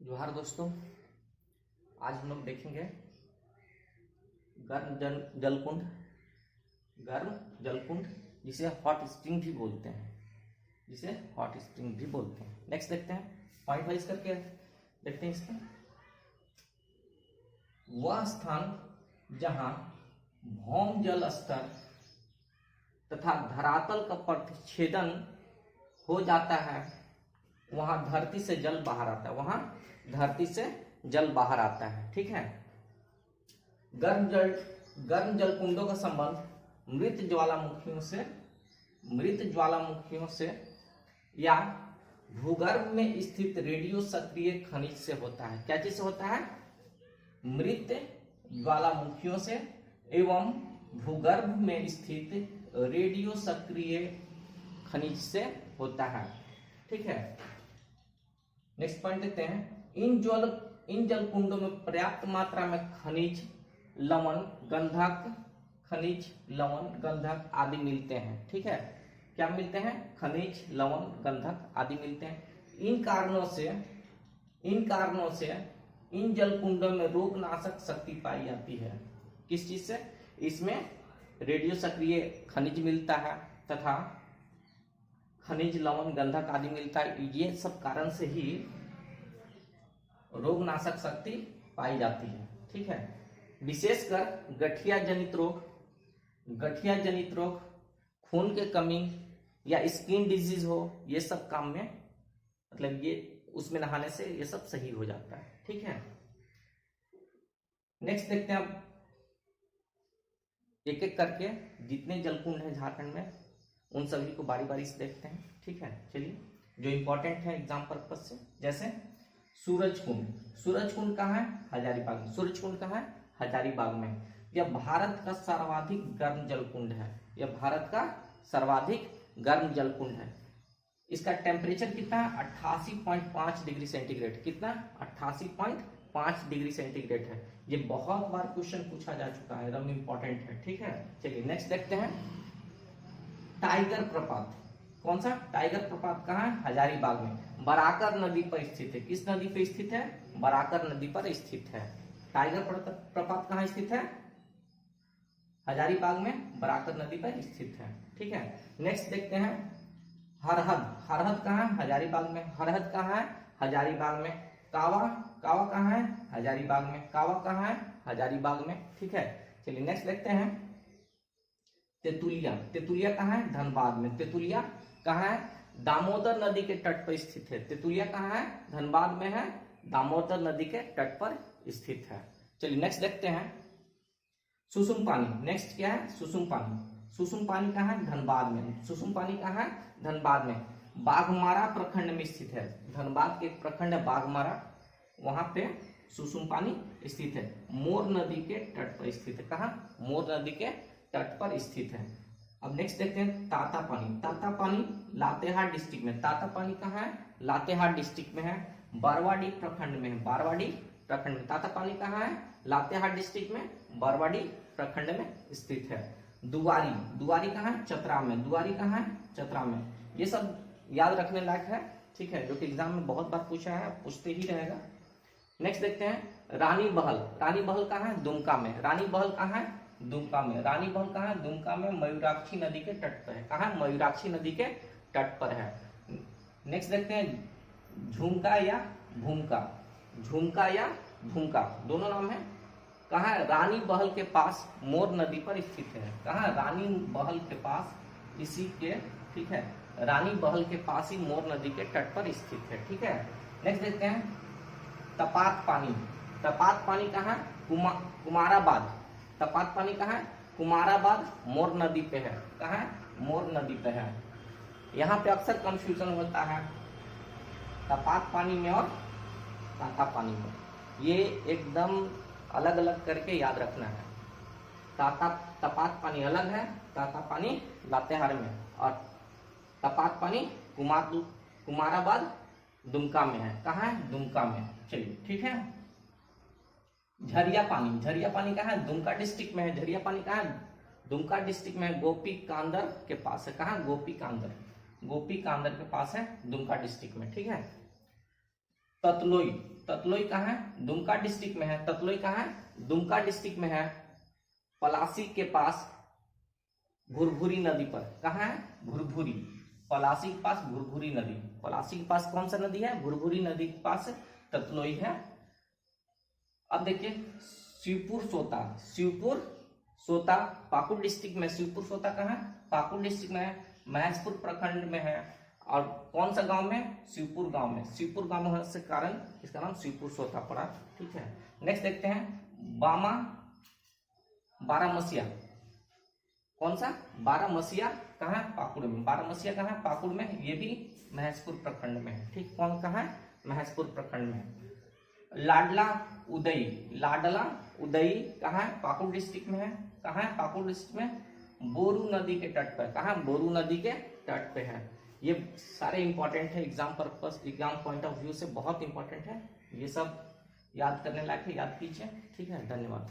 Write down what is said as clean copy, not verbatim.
जोहार दोस्तों, आज हम लोग देखेंगे गर्म जलकुंड जिसे हॉट स्प्रिंग भी बोलते हैं, नेक्स्ट देखते हैं पॉइंट वाइज करके देखते हैं इसके। वह स्थान जहां भौम जल स्तर तथा धरातल का प्रतिच्छेदन हो जाता है वहां धरती से जल बाहर आता है, ठीक है। गर्म जल कुंडों का संबंध मृत ज्वालामुखियों से या भूगर्भ में स्थित रेडियो सक्रिय खनिज से होता है। क्या चीज से होता है? मृत ज्वालामुखियों से एवं भूगर्भ में स्थित रेडियो सक्रिय खनिज से होता है, ठीक है। नेक्स्ट पॉइंट देखते हैं। इन जल कुंडों में पर्याप्त मात्रा में खनिज लवण गंधक आदि मिलते हैं, ठीक है। क्या मिलते हैं? खनिज लवण गंधक आदि मिलते हैं। इन कारणों से इन जल कुंडों में रोगनाशक शक्ति पाई जाती है। किस चीज से? इसमें रेडियो सक्रिय खनिज मिलता है तथा खनिज लवण गंधक आदि मिलता है। ये सब कारण से ही रोगनाशक शक्ति पाई जाती है, ठीक है। विशेषकर गठिया जनित रोग, खून के कमी या स्किन डिजीज हो, ये सब काम में मतलब ये उसमें नहाने से ये सब सही हो जाता है, ठीक है। नेक्स्ट देखते हैं अब एक एक करके जितने जलकुंड हैं झारखंड में उन सभी को बारी बारी से देखते हैं, ठीक है। चलिए, जो इंपॉर्टेंट है एग्जाम पर्पज से, जैसे सूरज कुंड कहाँ है? हजारीबाग में। सूरज कुंड कहाँ है? हजारीबाग में। यह भारत का सर्वाधिक गर्म जलकुंड है। इसका टेम्परेचर कितना है? 88.5 डिग्री सेंटीग्रेड। कितना? 88.5 डिग्री सेंटीग्रेड है। ये बहुत बार क्वेश्चन पूछा जा चुका है, एकदम इंपॉर्टेंट है, ठीक है। चलिए नेक्स्ट देखते हैं। टाइगर प्रपात। कौन सा? टाइगर प्रपात कहाँ है? हजारीबाग में। बराकर नदी पर स्थित है। किस नदी पर स्थित है? बराकर नदी पर स्थित है। टाइगर प्रपात कहाँ स्थित है? हजारीबाग में, बराकर नदी पर स्थित है, ठीक है। नेक्स्ट देखते हैं हरहद कहाँ है? हजारीबाग में। हरहद कहाँ है? हजारीबाग में। कावा कहाँ है? हजारीबाग में। कावा कहाँ है? हजारीबाग में, ठीक है। चलिए नेक्स्ट देखते हैं तेतुलिया कहाँ है? धनबाद में। तेतुलिया कहाँ है? दामोदर नदी के तट पर स्थित है। तेतुलिया कहाँ है? धनबाद में है, दामोदर नदी के तट पर स्थित है। चलिए नेक्स्ट देखते हैं सुसुम पानी। नेक्स्ट क्या है? सुसुम पानी कहाँ है? धनबाद में। सुसुम पानी कहाँ है? धनबाद में। बाघमारा प्रखंड में स्थित है। धनबाद के एक प्रखंड है बाघमारा, वहां पे सुसुम पानी स्थित है। मोर नदी के तट पर स्थित है। कहाँ? मोर नदी के तट पर स्थित है। अब नेक्स्ट देखते हैं ताता पानी लातेहार डिस्ट्रिक्ट में। ताता पानी कहाँ है? लातेहार डिस्ट्रिक्ट में है, बरवाडी प्रखंड में है। ताता पानी कहाँ है? लातेहार डिस्ट्रिक्ट में, बरवाडी प्रखंड में स्थित है। दुआरी कहाँ है? चतरा में। दुआरी कहाँ है? चतरा में। ये सब याद रखने लायक है, ठीक है, जो कि एग्जाम में बहुत बार पूछा है, पूछते ही रहेगा। नेक्स्ट देखते हैं रानी बहल कहाँ है? दुमका में। रानी बहल कहाँ है? दुमका में। मयूराक्षी नदी के तट पर है। कहाँ? मयूराक्षी नदी के तट पर है। नेक्स्ट देखते हैं झुमका या भूमका, दोनों नाम है। कहाँ है? रानी बहल के पास मोर नदी पर स्थित है। कहाँ? रानी बहल के पास, इसी के, ठीक है, रानी बहल के पास ही मोर नदी के तट पर स्थित है, ठीक है। नेक्स्ट देखते हैं तपात पानी कहाँ? कुमाराबाद। तपात पानी कहाँ है? कुमाराबाद, मोर नदी पे है। कहाँ है? मोर नदी पे है। यहाँ पे अक्सर कंफ्यूजन होता है तपात पानी में और ताता पानी में, ये एकदम अलग अलग करके याद रखना है। तपात पानी अलग है, ताता पानी लातेहार में, और तपात पानी कुमाराबाद दुमका में है। कहाँ है? दुमका में। चलिए, ठीक है। झरिया पानी कहाँ है? दुमका डिस्ट्रिक्ट में है। झरिया पानी कहाँ है? दुमका डिस्ट्रिक्ट में, गोपी कांदर के पास है। कहाँ? गोपी कांदर के पास है, दुमका डिस्ट्रिक्ट में, ठीक है। ततलोई, ततलोई कहाँ है? दुमका डिस्ट्रिक्ट में है। ततलोई कहाँ है? दुमका डिस्ट्रिक्ट में है, पलासी के पास भुरभुरी नदी पर। कहाँ है? भुरभुरी, पलासी के पास भुरभुरी नदी। पलासी के पास कौन सा नदी है? भुरभुरी नदी के पास ततलोई है। अब देखिए शिवपुर सोता, शिवपुर सोता पाकुड़ डिस्ट्रिक्ट में। शिवपुर सोता कहाँ है? पाकुड़ डिस्ट्रिक्ट में है, महसपुर प्रखंड में है। और कौन सा गांव में? शिवपुर गांव में। शिवपुर गांव में होने से कारण इसका नाम शिवपुर सोता पड़ा। ठीक है, नेक्स्ट देखते हैं बामा बारामसिया। कौन सा? बारामसिया कहाँ है? पाकुड़ में। बारामसिया कहाँ है? पाकुड़ में। ये भी महसपुर प्रखंड में है। ठीक, कौन कहाँ है? महसपुर प्रखंड में। लाडला उदई, लाडला उदई कहाँ है? पाकुड़ डिस्ट्रिक्ट में है। कहाँ है? पाकुड़ डिस्ट्रिक्ट में, बोरू नदी के तट पर। कहाँ? बोरू नदी के तट पे है। ये सारे इंपॉर्टेंट है, exam purpose, exam point of view से बहुत इंपॉर्टेंट है। ये सब याद करने लायक है, याद कीजिए। ठीक है, धन्यवाद।